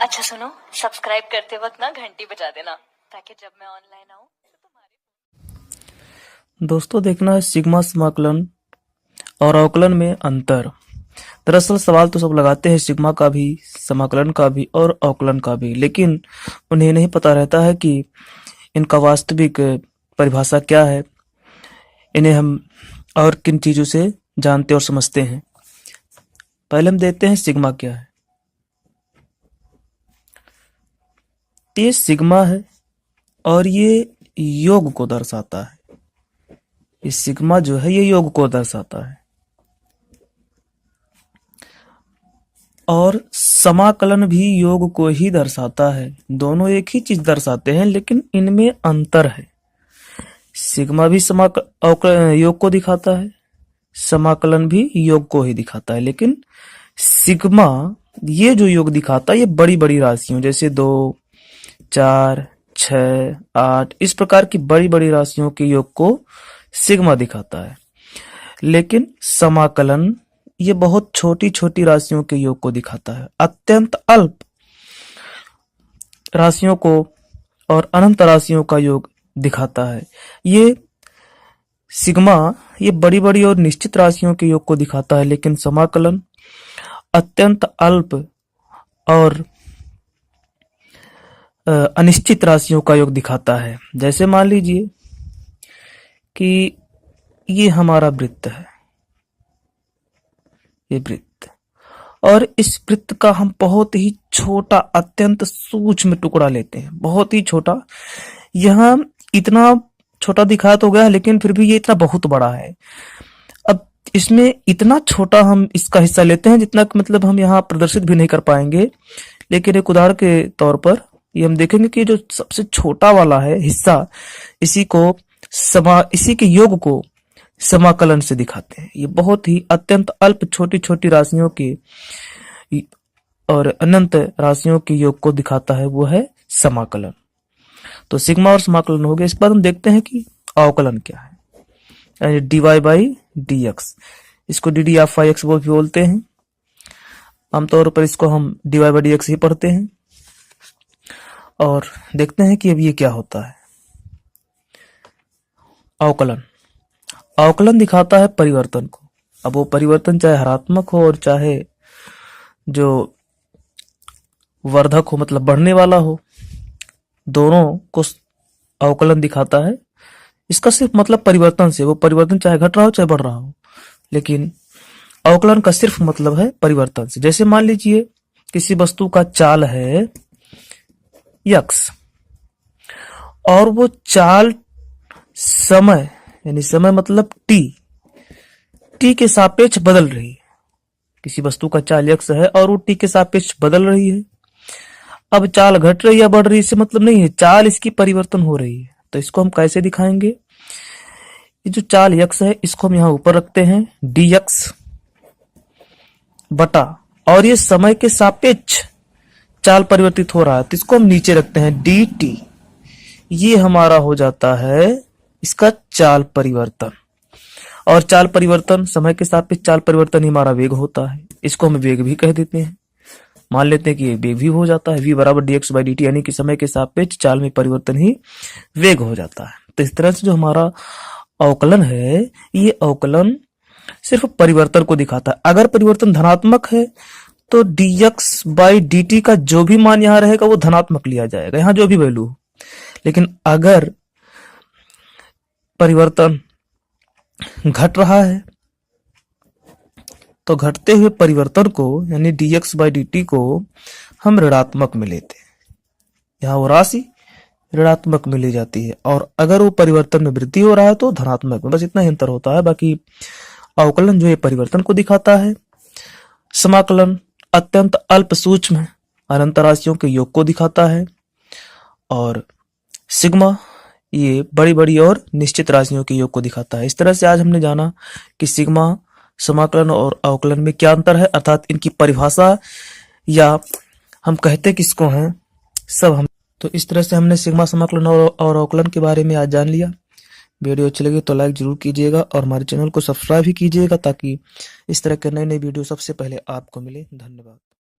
अच्छा सुनो, सब्सक्राइब करते वक्त ना घंटी बजा देना ताकि जब मैं ऑनलाइन आऊँ तो तुम्हारे। दोस्तों, देखना है सिग्मा समाकलन और अवकलन में अंतर। दरअसल सवाल तो सब लगाते हैं, सिग्मा का भी, समाकलन का भी और अवकलन का भी, लेकिन उन्हें नहीं पता रहता है कि इनका वास्तविक परिभाषा क्या है, इन्हें हम और किन चीजों से जानते और समझते हैं। पहले हम देखते हैं सिग्मा क्या है। ये सिग्मा है और ये योग को दर्शाता है। ये सिग्मा जो है ये योग को दर्शाता है और समाकलन भी योग को ही दर्शाता है। दोनों एक ही चीज दर्शाते हैं, लेकिन इनमें अंतर है। सिग्मा भी योग को दिखाता है, समाकलन भी योग को ही दिखाता है, लेकिन सिग्मा ये जो योग दिखाता है ये बड़ी बड़ी राशियों जैसे 2, 4, 6, 8 इस प्रकार की बड़ी बड़ी राशियों के योग को सिग्मा दिखाता है, लेकिन समाकलन ये बहुत छोटी छोटी राशियों के योग को दिखाता है, अत्यंत अल्प राशियों को और अनंत राशियों का योग दिखाता है। ये सिग्मा ये बड़ी बड़ी और निश्चित राशियों के योग को दिखाता है, लेकिन समाकलन अत्यंत अल्प और अनिश्चित राशियों का योग दिखाता है। जैसे मान लीजिए कि ये हमारा वृत्त है, ये वृत्त, और इस वृत्त का हम बहुत ही छोटा अत्यंत सूक्ष्म टुकड़ा लेते हैं, बहुत ही छोटा। यहाँ इतना छोटा दिखाया तो गया, लेकिन फिर भी ये इतना बहुत बड़ा है। अब इसमें इतना छोटा हम इसका हिस्सा लेते हैं जितना मतलब हम यहाँ प्रदर्शित भी नहीं कर पाएंगे, लेकिन एक उदाहरण के तौर पर ये हम देखेंगे कि जो सबसे छोटा वाला है हिस्सा, इसी के योग को समाकलन से दिखाते हैं। ये बहुत ही अत्यंत अल्प छोटी छोटी राशियों के और अनंत राशियों के योग को दिखाता है, वो है समाकलन। तो सिग्मा और समाकलन हो गया। इसके बाद हम देखते हैं कि अवकलन क्या है, यानी dy बाई dx। इसको dd ऑफ x वो भी बोलते हैं। आमतौर पर इसको हम dy बाई dx ही पढ़ते हैं। और देखते हैं कि अब ये क्या होता है। अवकलन, अवकलन दिखाता है परिवर्तन को। अब वो परिवर्तन चाहे हरात्मक हो और चाहे जो वर्धक हो, मतलब बढ़ने वाला हो, दोनों को अवकलन दिखाता है। इसका सिर्फ मतलब परिवर्तन से, वो परिवर्तन चाहे घट रहा हो चाहे बढ़ रहा हो, लेकिन अवकलन का सिर्फ मतलब है परिवर्तन से। जैसे मान लीजिए किसी वस्तु का चाल है x और वो चाल समय, यानी समय मतलब t के सापेक्ष बदल रही है। किसी वस्तु का चाल x है और वो t के सापेक्ष बदल रही है। अब चाल घट रही है या बढ़ रही है इससे मतलब नहीं है, चाल इसकी परिवर्तन हो रही है। तो इसको हम कैसे दिखाएंगे? ये जो चाल x है इसको हम यहाँ ऊपर रखते हैं dx बटा, और ये समय के सापेक्ष चाल परिवर्तित हो रहा है तो इसको हम नीचे रखते हैं dt। ये हमारा हो जाता है इसका चाल परिवर्तन, और चाल परिवर्तन, समय के सापेक्ष चाल परिवर्तन ही हमारा वेग होता है। इसको हम वेग भी कह देते हैं। मान लेते हैं कि ये वेग भी हो जाता है, v बराबर dx बाई dt, यानी कि समय के सापेक्ष चाल में परिवर्तन ही वेग हो जाता है। तो इस तरह से जो हमारा अवकलन है, ये अवकलन सिर्फ परिवर्तन को दिखाता है। अगर परिवर्तन धनात्मक है तो dx बाई dt का जो भी मान यहाँ रहेगा वो धनात्मक लिया जाएगा, यहाँ जो भी वैल्यू हो। लेकिन अगर परिवर्तन घट रहा है तो घटते हुए परिवर्तन को, यानी dx बाई dt को हम ऋणात्मक में लेते हैं। यहाँ वो राशि ऋणात्मक में ली जाती है, और अगर वो परिवर्तन में वृद्धि हो रहा है तो धनात्मक में। बस इतना ही अंतर होता है। बाकी अवकलन जो है परिवर्तन को दिखाता है, समाकलन अत्यंत अल्प सूक्ष्म अनंत राशियों के योग को दिखाता है, और सिग्मा ये बड़ी बड़ी और निश्चित राशियों के योग को दिखाता है। इस तरह से आज हमने जाना कि सिग्मा, समाकलन और अवकलन में क्या अंतर है, अर्थात इनकी परिभाषा या हम कहते किसको हैं, सब हम। तो इस तरह से हमने सिग्मा, समाकलन और अवकलन के बारे में आज जान लिया। वीडियो अच्छी लगी तो लाइक जरूर कीजिएगा और हमारे चैनल को सब्सक्राइब भी कीजिएगा, ताकि इस तरह के नए नए वीडियो सबसे पहले आपको मिले। धन्यवाद।